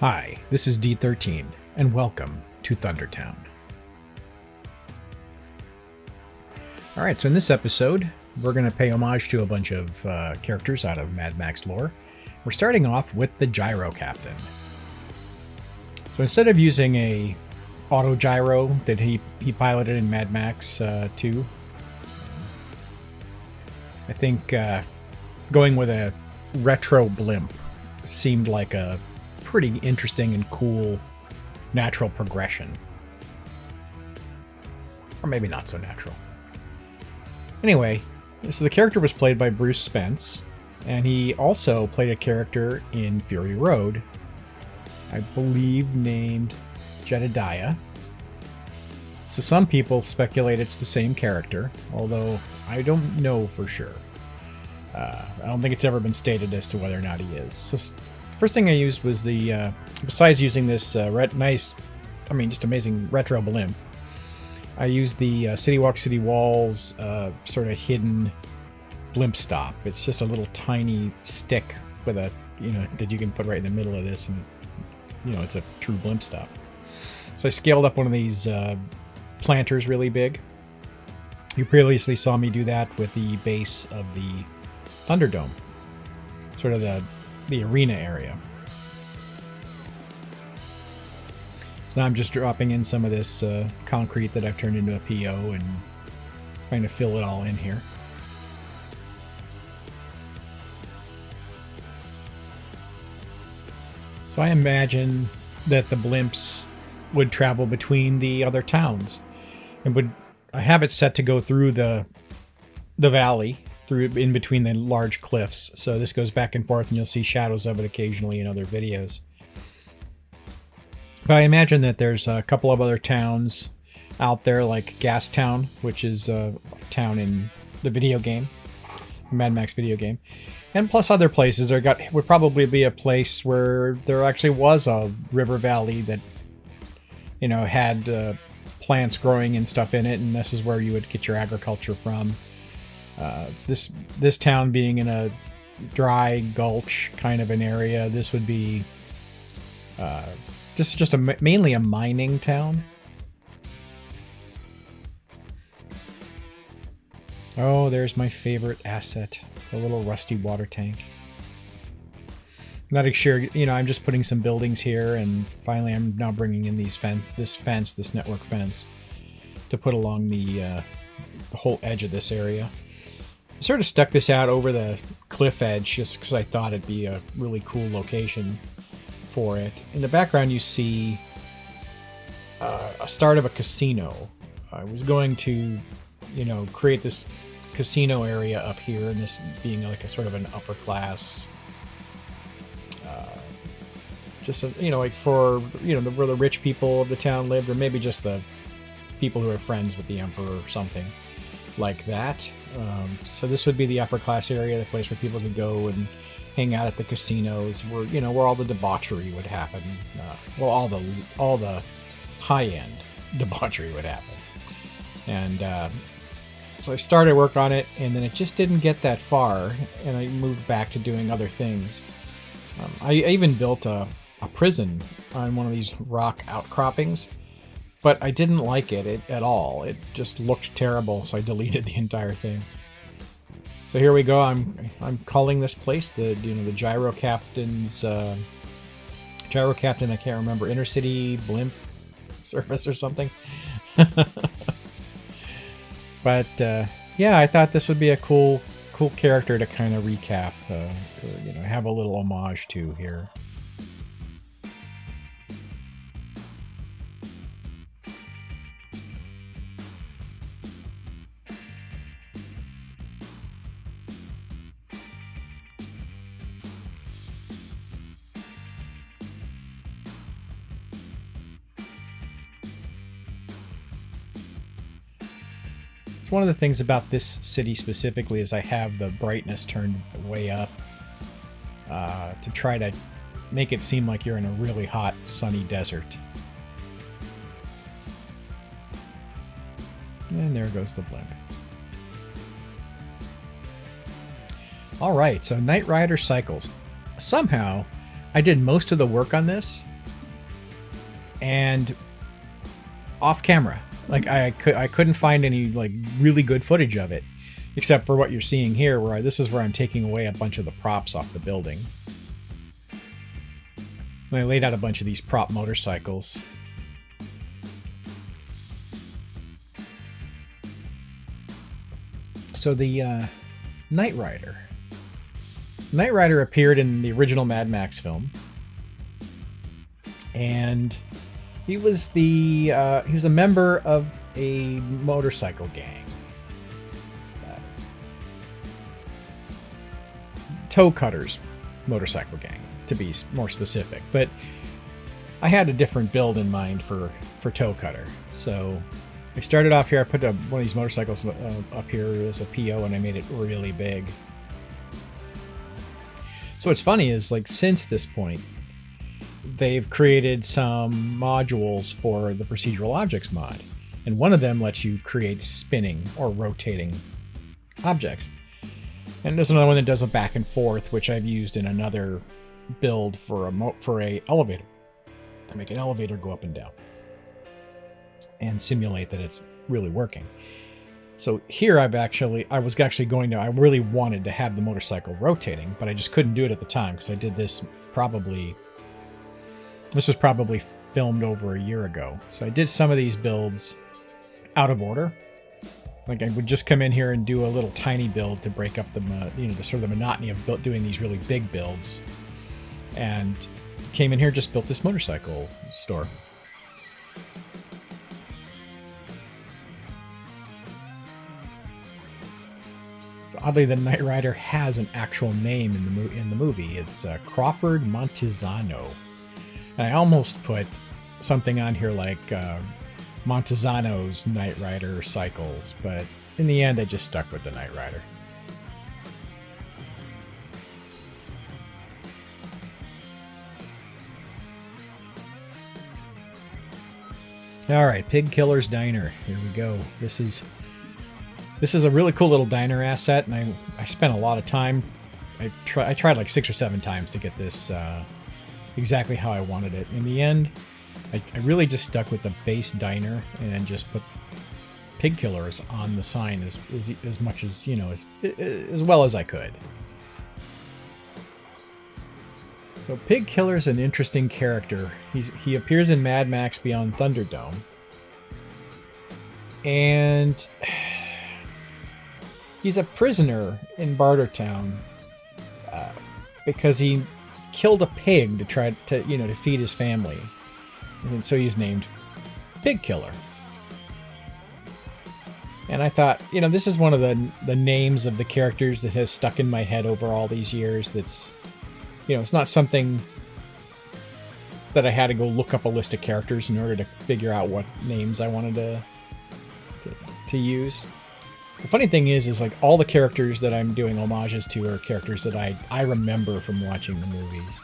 Hi, this is 𝗘𝗽𝗓, and welcome to Thundertown. Alright, so in this episode, we're going to pay homage to a bunch of characters out of MadMax lore. We're starting off with the Gyro Captain. So instead of using a auto gyro that he piloted in MadMax 2, I think going with a retro blimp seemed like a pretty interesting and cool natural progression. Or maybe not so natural. Anyway, so the character was played by Bruce Spence, and he also played a character in Fury Road, I believe named 𝗪𝗛𝗓𝗪. So some people speculate it's the same character, although I don't know for sure. I don't think it's ever been stated as to whether or not he is. So first thing I used was the, besides using this just amazing retro blimp, I used the 𝗬𝗧𝗘𝗧𝗧𝗧𝗧 sort of hidden blimp stop. It's just a little tiny stick with a, that you can put right in the middle of this, and, it's a true blimp stop. So I scaled up one of these planters really big. You previously saw me do that with the base of the Thunderdome, sort of the arena area. So now I'm just dropping in some of this concrete that I've turned into a PO and trying to fill it all in here. So I imagine that the blimps would travel between the other towns, and I have it set to go through the valley, through in between the large cliffs. So this goes back and forth, and you'll see shadows of it occasionally in other videos. But I imagine that there's a couple of other towns out there, like Gastown, which is a town in the video game, the MadMax video game, and plus other places. Would probably be a place where there actually was a river valley that, had plants growing and stuff in it, and this is where you would get your agriculture from. This town being in a dry gulch kind of an area, this would be mainly a mining town. Oh, there's my favorite asset, the little rusty water tank. I'm not sure, I'm just putting some buildings here, and finally I'm now bringing in this network fence, to put along the whole edge of this area. I sort of stuck this out over the cliff edge just because I thought it'd be a really cool location for it. In the background you see a start of a casino. I was going to, create this casino area up here, and this being like a sort of an upper class, like for, where the rich people of the town lived, or maybe just the people who are friends with the emperor or something like that. So this would be the upper class area, the place where people could go and hang out at the casinos, where all the debauchery would happen. All the high-end debauchery would happen. And so I started work on it, and then it just didn't get that far, and I moved back to doing other things. I even built a prison on one of these rock outcroppings, but I didn't like it at all. It just looked terrible, so I deleted the entire thing. So here we go. I'm calling this place the Gyro Captain's Gyro Captain. I can't remember, Intercity Blimp Service or something. But yeah, I thought this would be a cool character to kind of recap, have a little homage to here. So one of the things about this city specifically is I have the brightness turned way up to try to make it seem like you're in a really hot, sunny desert. And there goes the blimp. Alright, so Knight Rider Cycles. Somehow, I did most of the work on this and off camera. Like I couldn't find any like really good footage of it, except for what you're seeing here, where this is where I'm taking away a bunch of the props off the building. And I laid out a bunch of these prop motorcycles. So the 𝗏𝗏𝗏𝗏 𝗏𝗏𝗏𝗏 appeared in the original Mad Max film, and he was a member of a motorcycle gang, Toecutter's motorcycle gang, to be more specific. But I had a different build in mind for Toecutter, so I started off here. I put one of these motorcycles up here as a PO, and I made it really big. So what's funny is, like, since this point, they've created some modules for the Procedural Objects mod, and one of them lets you create spinning or rotating objects. And there's another one that does a back and forth, which I've used in another build for a elevator, to make an elevator go up and down and simulate that it's really working. So here I really wanted to have the motorcycle rotating, but I just couldn't do it at the time because I did this was probably filmed over a year ago. So I did some of these builds out of order. Like I would just come in here and do a little tiny build to break up the sort of the monotony of doing these really big builds, and came in here, just built this motorcycle store. Oddly, the 𝗏𝗏𝗏𝗏 has an actual name in the movie. It's 𝗪𝗢𝗞𝗦𝗛𝗀𝗏. And I almost put something on here like Montezano's 𝗏𝗏𝗏𝗏 cycles, but in the end, I just stuck with the 𝗏𝗏𝗏𝗏𝗏. All right, Pigkiller's Diner. Here we go. This is a really cool little diner asset, and I spent a lot of time. I tried like 6 or 7 times to get this exactly how I wanted it. In the end, I really just stuck with the base diner and just put Pigkillers on the sign as much as, as well as I could. So Pigkiller's an interesting character. He appears in Mad Max Beyond Thunderdome, and he's a prisoner in Bartertown because he killed a pig to try to feed his family, and so he's named Pigkiller. And I thought, this is one of the names of the characters that has stuck in my head over all these years. That's, it's not something that I had to go look up a list of characters in order to figure out what names I wanted to use. The funny thing is like all the characters that I'm doing homages to are characters that I remember from watching the movies.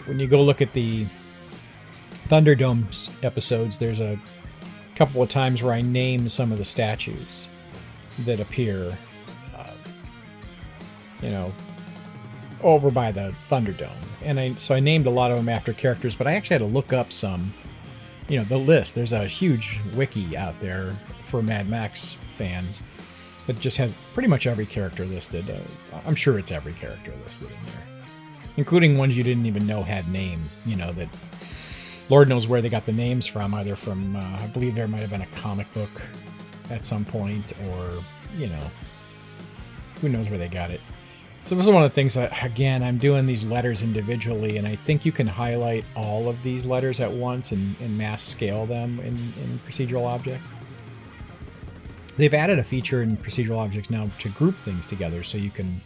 When you go look at the Thunderdome episodes, there's a couple of times where I name some of the statues that appear, over by the Thunderdome. And so I named a lot of them after characters, but I actually had to look up some, the list. There's a huge wiki out there for Mad Max fans that just has pretty much every character listed. I'm sure it's every character listed in there, including ones you didn't even know had names, that Lord knows where they got the names from, either from, I believe there might have been a comic book at some point, or, who knows where they got it. So this is one of the things that, again, I'm doing these letters individually, and I think you can highlight all of these letters at once and mass scale them in procedural objects. They've added a feature in procedural objects now to group things together, so you can,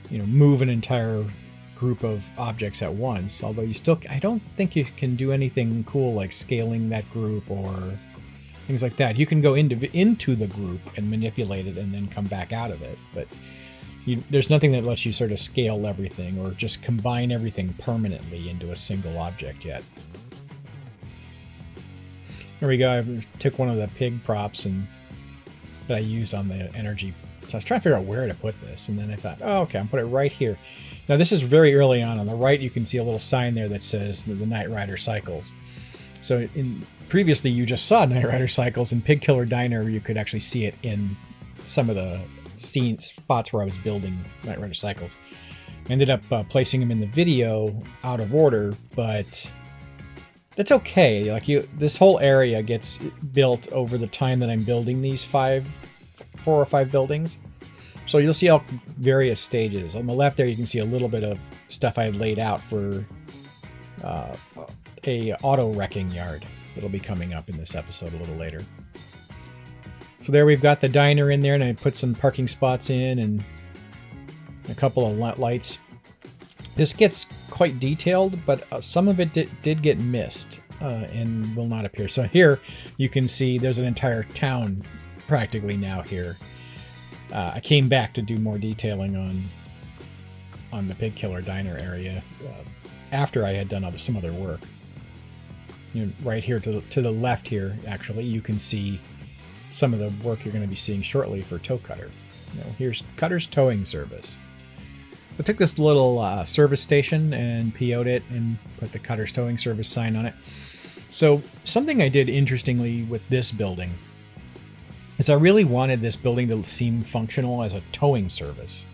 move an entire group of objects at once. Although I don't think you can do anything cool like scaling that group or things like that. You can go into the group and manipulate it and then come back out of it, but there's nothing that lets you sort of scale everything or just combine everything permanently into a single object yet. There we go. I took one of the pig props that I used on the energy. So I was trying to figure out where to put this, and then I thought, oh, okay, I'll put it right here. Now this is very early on. On the right, you can see a little sign there that says the Knight Rider Cycles. So previously you just saw Knight Rider Cycles in Pigkiller Diner. You could actually see it in some of the spots where I was building Knight Rider Cycles. I ended up placing them in the video out of order, but that's okay. Like this whole area gets built over the time that I'm building these 4 or 5 buildings. So you'll see all various stages. On the left there, you can see a little bit of stuff I had laid out for a auto wrecking yard that'll be coming up in this episode a little later. So there we've got the diner in there, and I put some parking spots in and a couple of lights. This gets quite detailed, but some of it did get missed and will not appear. So here you can see there's an entire town practically now here. I came back to do more detailing on the Pigkiller Diner area after I had done some other work. Right here to the left here, actually, you can see some of the work you're going to be seeing shortly for Toecutter. Here's Cutter's Towing Service. I took this little service station and PO'd it and put the Cutter's Towing Service sign on it. So something I did interestingly with this building is I really wanted this building to seem functional as a towing service.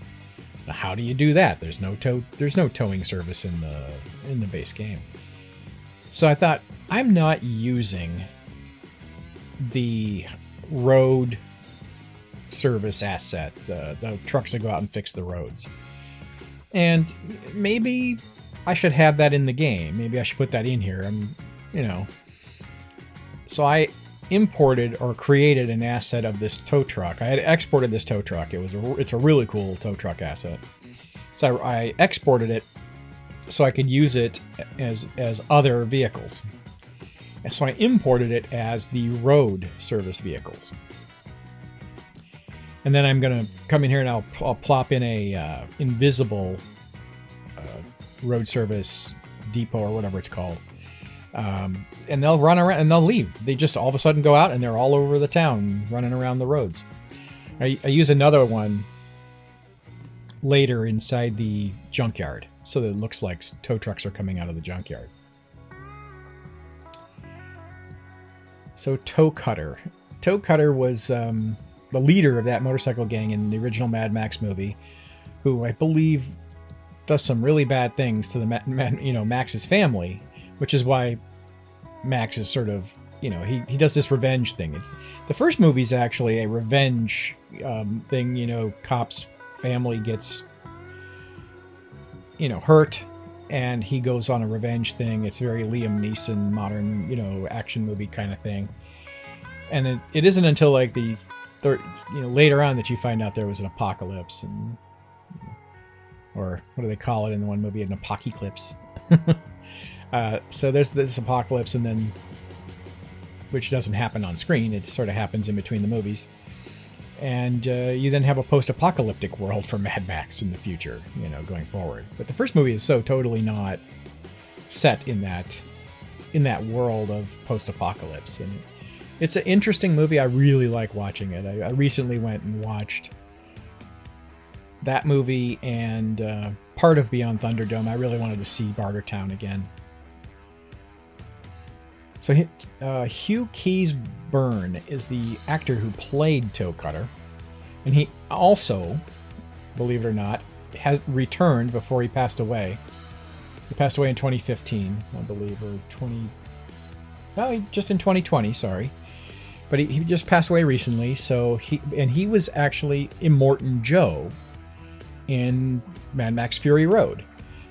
Now, how do you do that? There's no towing service in the base game. So I thought, I'm not using the road service asset, the trucks that go out and fix the roads. And maybe I should have that in the game. Maybe I should put that in here. So I imported or created an asset of this tow truck. I had exported this tow truck. It's a really cool tow truck asset. So I exported it so I could use it as other vehicles. And so I imported it as the road service vehicles. And then I'm going to come in here and I'll plop in a invisible road service depot or whatever it's called. And they'll run around and they'll leave. They just all of a sudden go out and they're all over the town running around the roads. I use another one later inside the junkyard so that it looks like tow trucks are coming out of the junkyard. So Toecutter. Toecutter was the leader of that motorcycle gang in the original MadMax movie, who I believe does some really bad things to the Max's family, which is why Max is sort of, he does this revenge thing. The first movie's actually a revenge thing. Cop's family gets hurt, and he goes on a revenge thing. It's very Liam Neeson modern action movie kind of thing. And it isn't until like later on that you find out there was an apocalypse, or what do they call it in the one movie, an apocalypse. So there's this apocalypse, and then, which doesn't happen on screen, it sort of happens in between the movies. And you then have a post-apocalyptic world for MadMax in the future, going forward. But the first movie is so totally not set in that world of post-apocalypse. And it's an interesting movie. I really like watching it. I recently went and watched that movie and part of Beyond Thunderdome. I really wanted to see Bartertown again. So 𝗘𝗍𝗄𝗏𝗀 is the actor who played Toecutter, and he also, believe it or not, has returned before he passed away. He passed away in 2015, I believe, or just in 2020, sorry. But he just passed away recently, so he was actually Immortan Joe in Mad Max Fury Road.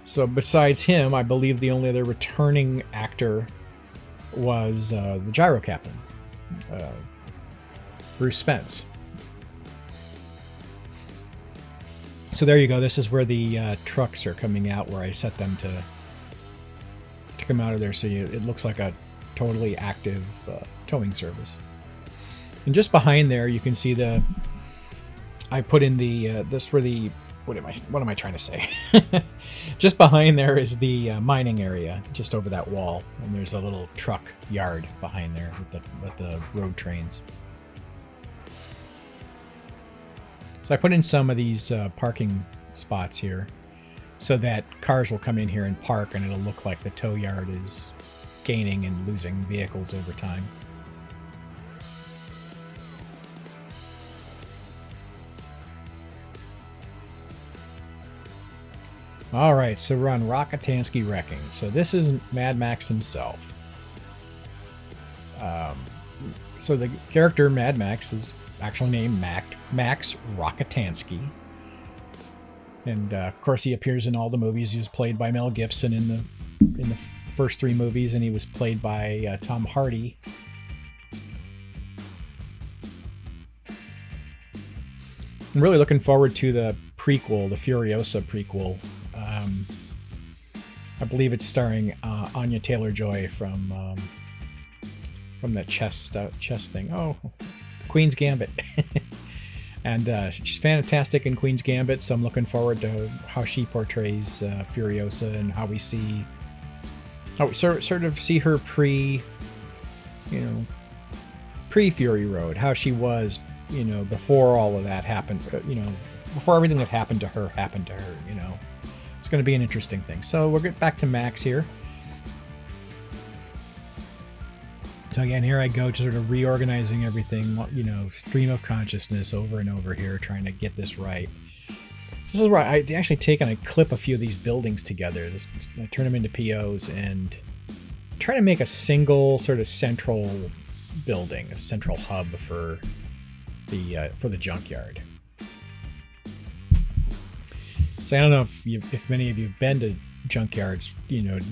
So besides him, I believe the only other returning actor was the Gyro Captain, Bruce Spence. So there you go. This is where the trucks are coming out, where I set them to come out of there, so it looks like a totally active towing service. And just behind there, you can see I put in this where the, what am I trying to say? Just behind there is the mining area, just over that wall, and there's a little truck yard behind there with the road trains. So I put in some of these parking spots here. so that cars will come in here and park, and it'll look like the tow yard is gaining and losing vehicles over time. All right, so we're on 𝗪𝗞𝗚𝗏𝗄𝗃. So this is MadMax himself. So the character MadMax is actual name Max 𝗪𝗞𝗚𝗏𝗄𝗃. And of course he appears in all the movies. He was played by Mel Gibson in the first 3 movies, and he was played by Tom Hardy. I'm really looking forward to the prequel, the 𝗪𝗧𝗘𝗍𝗲 prequel. I believe it's starring Anya Taylor-Joy from that chess thing. Oh, Queen's Gambit. And she's fantastic in Queen's Gambit, so I'm looking forward to how she portrays 𝗪𝗧𝗘𝗍𝗲, and how we sort of see her pre-Fury Road, how she was, before all of that happened, before everything that happened to her, It's going to be an interesting thing. So we'll get back to Max here. So again, here I go, sort of reorganizing everything, stream of consciousness over and over here, trying to get this right. This is where I actually take and I clip a few of these buildings together. I turn them into POs and try to make a single sort of central building, a central hub for the junkyard. So I don't know if many of you have been to junkyards,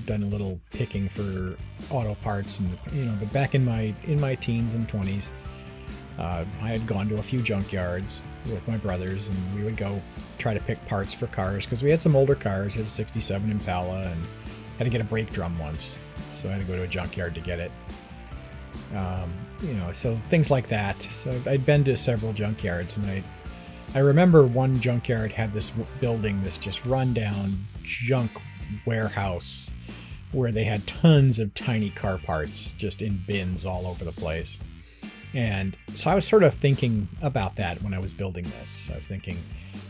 done a little picking for auto parts, and but back in my teens and 20s, I had gone to a few junkyards with my brothers, and we would go try to pick parts for cars, because we had some older cars. We had a 67 Impala, and had to get a brake drum once, so I had to go to a junkyard to get it. So things like that. So I'd been to several junkyards, and I remember one junkyard had this building, this just rundown junk warehouse, where they had tons of tiny car parts just in bins all over the place. And so I was sort of thinking about that when I was building this. I was thinking,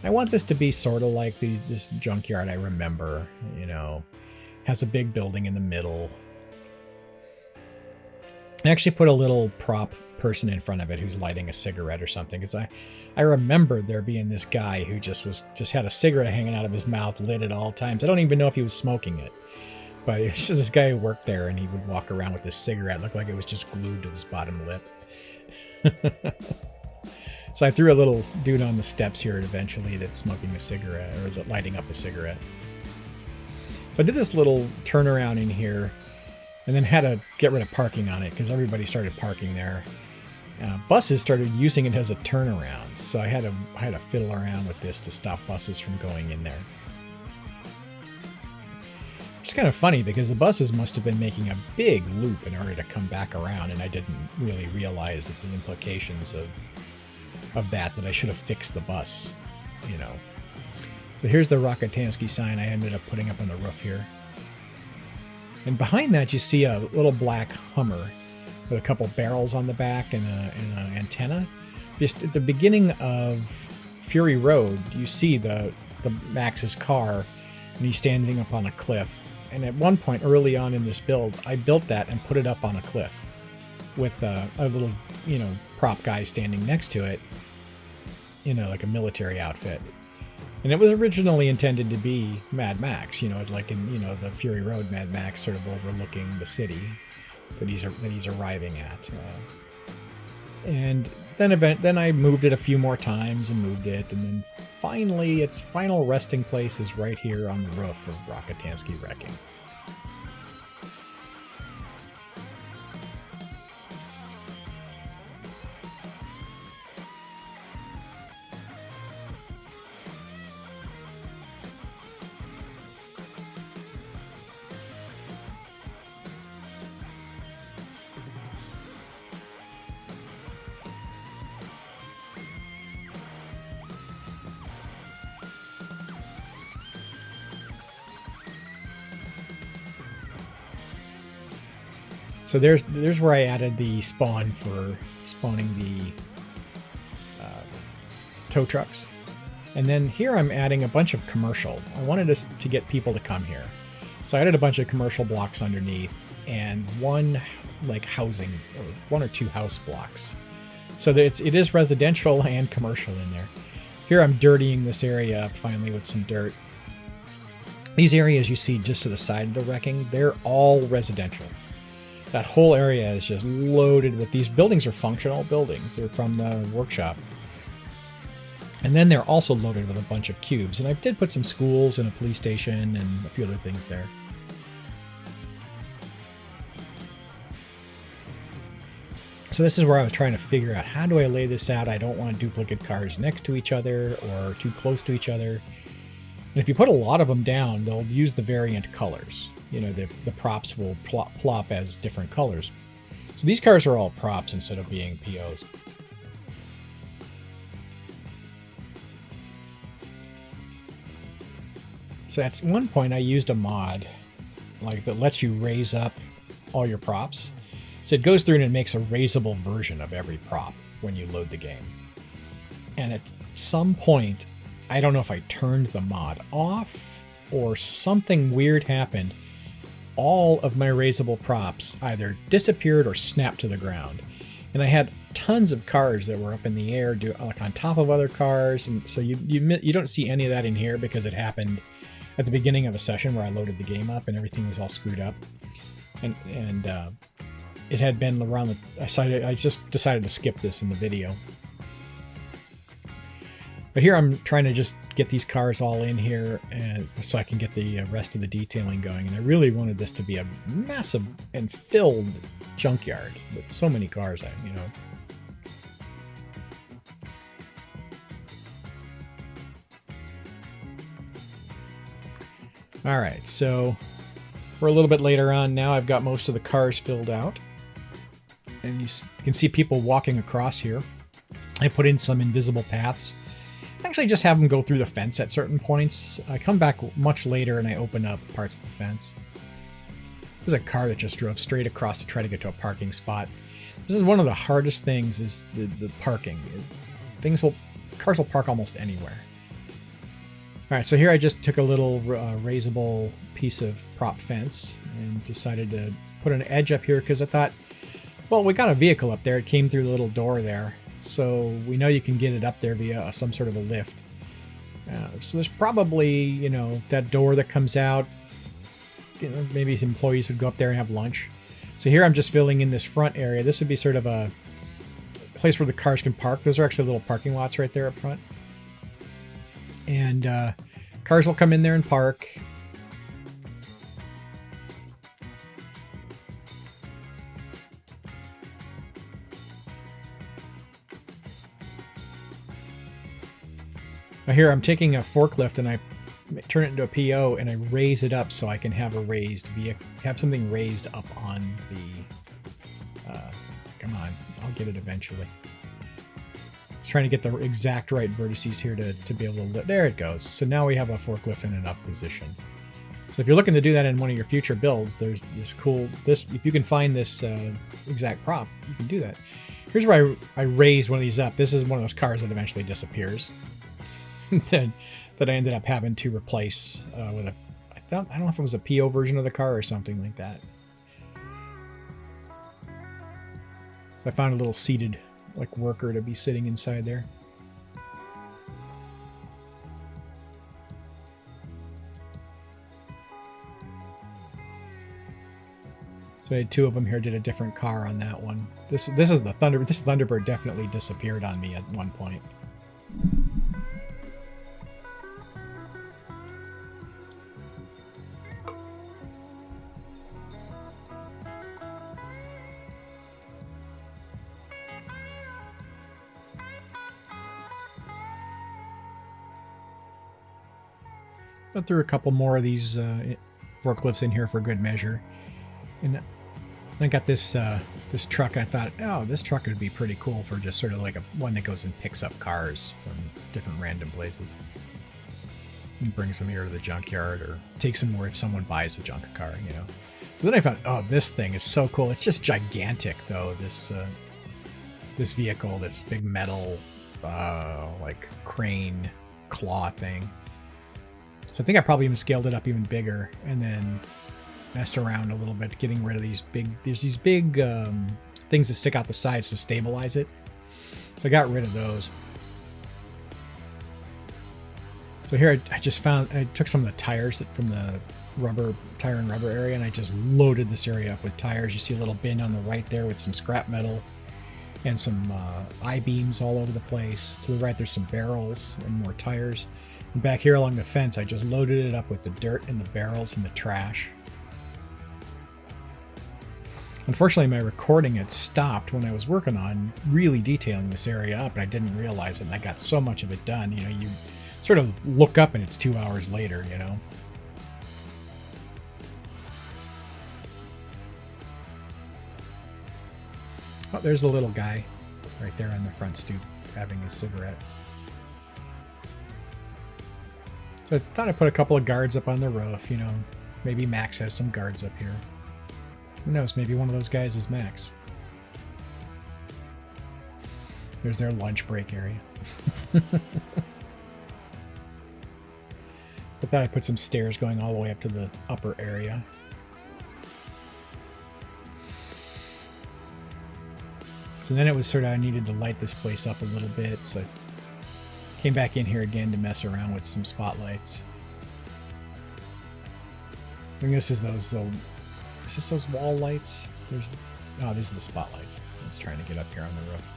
I want this to be sort of like this junkyard I remember, has a big building in the middle. I actually put a little prop person in front of it who's lighting a cigarette or something, because I remember there being this guy who just had a cigarette hanging out of his mouth, lit at all times. I don't even know if he was smoking it, but it was just this guy who worked there, and he would walk around with this cigarette, looked like it was just glued to his bottom lip. So I threw a little dude on the steps here eventually that's smoking a cigarette, or lighting up a cigarette. So I did this little turnaround in here, and then had to get rid of parking on it because everybody started parking there. Buses started using it as a turnaround, so I had to fiddle around with this to stop buses from going in there. It's kind of funny because the buses must have been making a big loop in order to come back around, and I didn't really realize that the implications of that I should have fixed the bus, So here's the 𝗪𝗞𝗚𝗏𝗃 sign I ended up putting up on the roof here. And behind that, you see a little black Hummer with a couple barrels on the back and an antenna. Just at the beginning of Fury Road, you see the Max's car, and he's standing up on a cliff. And at one point early on in this build, I built that and put it up on a cliff with a little, prop guy standing next to it, like a military outfit. And it was originally intended to be MadMax, like in, the Fury Road MadMax, sort of overlooking the city that he's arriving at. And then I moved it a few more times and moved it, and then finally its final resting place is right here on the roof of 𝗪𝗞𝗚𝗃𝗃𝗃. So there's where I added the spawn for spawning the tow trucks. And then here I'm adding a bunch of commercial. I wanted us to get people to come here. So I added a bunch of commercial blocks underneath and one like housing, or 1 or 2 house blocks. So that it is residential and commercial in there. Here I'm dirtying this area up finally with some dirt. These areas you see just to the side of the wrecking, they're all residential. That whole area is just loaded with these buildings. Are functional buildings. They're from the workshop. And then they're also loaded with a bunch of cubes. And I did put some schools and a police station and a few other things there. So this is where I was trying to figure out, how do I lay this out? I don't want duplicate cars next to each other or too close to each other. And if you put a lot of them down, they'll use the variant colors. You know, the props will plop as different colors. So these cars are all props instead of being POs. So at one point I used a mod like that lets you raise up all your props. So it goes through and it makes a raisable version of every prop when you load the game. And at some point, I don't know if I turned the mod off or something weird happened. All of my raisable props either disappeared or snapped to the ground. And I had tons of cars that were up in the air, like on top of other cars. And so you don't see any of that in here because it happened at the beginning of a session where I loaded the game up and everything was all screwed up. And it had been around I just decided to skip this in the video. But here I'm trying to just get these cars all in here and so I can get the rest of the detailing going. And I really wanted this to be a massive and filled junkyard with so many cars, you know. All right, so we're a little bit later on now. I've got most of the cars filled out. And you can see people walking across here. I put in some invisible paths. I actually just have them go through the fence at certain points. I come back much later and I open up parts of the fence. There's a car that just drove straight across to try to get to a parking spot. This is one of the hardest things, is the parking. Cars will park almost anywhere. All right, so here I just took a little raisable piece of prop fence and decided to put an edge up here because I thought, well, we got a vehicle up there. It came through the little door there. So we know you can get it up there via some sort of a lift. So there's probably, you know, that door that comes out. You know, maybe employees would go up there and have lunch. So here I'm just filling in this front area. This would be sort of a place where the cars can park. Those are actually little parking lots right there up front. And cars will come in there and park. Now here I'm taking a forklift and I turn it into a PO and I raise it up so I can have a raised vehicle, have something raised up on the, come on, I'll get it eventually. Just trying to get the exact right vertices here to be able to, there it goes. So now we have a forklift in an up position. So if you're looking to do that in one of your future builds, there's this cool, if you can find this exact prop, you can do that. Here's where I raised one of these up. This is one of those cars that eventually disappears. that I ended up having to replace with I don't know if it was a PO version of the car or something like that. So I found a little seated like worker to be sitting inside there. So I had 2 of them here, did a different car on that one. This is the Thunderbird. This Thunderbird definitely disappeared on me at one point. I threw a couple more of these forklifts in here for good measure. And I got this this truck. I thought, oh, this truck would be pretty cool for just sort of like one that goes and picks up cars from different random places. And brings them here to the junkyard or takes them where if someone buys a junk car, you know. So then I found, oh, this thing is so cool. It's just gigantic, though, this vehicle, this big metal like crane claw thing. So I think I probably even scaled it up even bigger and then messed around a little bit, getting rid of these big, there's these big things that stick out the sides to stabilize it. So I got rid of those. So here I just found, I took some of the tires from the tire and rubber area, and I just loaded this area up with tires. You see a little bin on the right there with some scrap metal and some I-beams all over the place. To the right there's some barrels and more tires. And back here along the fence I just loaded it up with the dirt and the barrels and the trash. Unfortunately, my recording had stopped when I was working on really detailing this area up, and I didn't realize it, and I got so much of it done. You know, you sort of look up and it's 2 hours later, you know. Oh, there's the little guy right there on the front stoop having a cigarette. So I thought I'd put a couple of guards up on the roof, you know. Maybe Max has some guards up here. Who knows, maybe one of those guys is Max. There's their lunch break area. I thought I'd put some stairs going all the way up to the upper area. So then it was sort of, I needed to light this place up a little bit, so I came back in here again to mess around with some spotlights. I think this is those little, is this those wall lights? These are the spotlights. I was trying to get up here on the roof.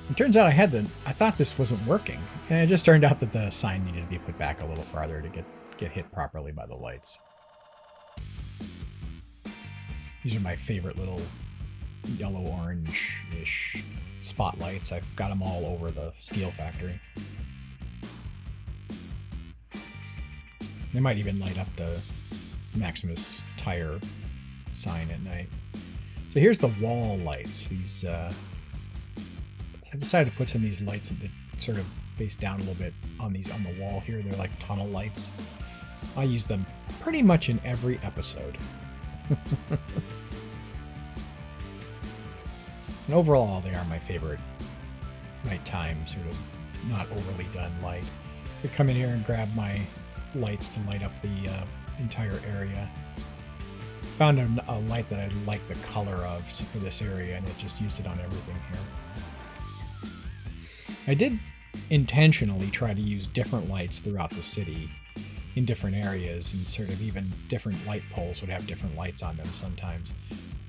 It turns out I thought this wasn't working, and it just turned out that the sign needed to be put back a little farther to get hit properly by the lights. These are my favorite little yellow-orange-ish spotlights. I've got them all over the steel factory. They might even light up the Maximus tire sign at night. So here's the wall lights. These I decided to put some of these lights that sort of face down a little bit on the wall here. They're like tunnel lights. I use them pretty much in every episode. And overall, they are my favorite nighttime, sort of not overly done light. So I come in here and grab my lights to light up the entire area. Found a light that I like the color of for this area, and it just used it on everything here. I did intentionally try to use different lights throughout the city in different areas, and sort of even different light poles would have different lights on them sometimes.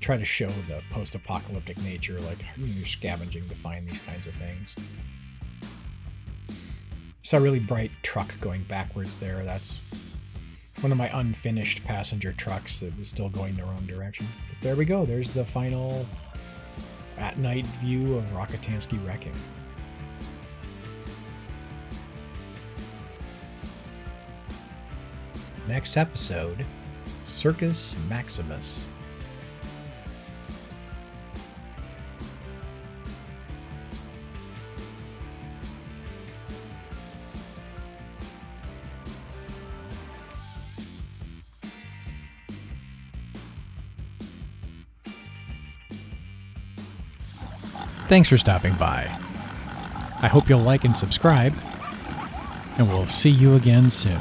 Try to show the post-apocalyptic nature, like you're scavenging to find these kinds of things. Saw a really bright truck going backwards there. That's one of my unfinished passenger trucks that was still going the wrong direction. But there we go. There's the final at-night view of 𝗪𝗞𝗚. Next episode, Circus Maximus. Thanks for stopping by. I hope you'll like and subscribe, and we'll see you again soon.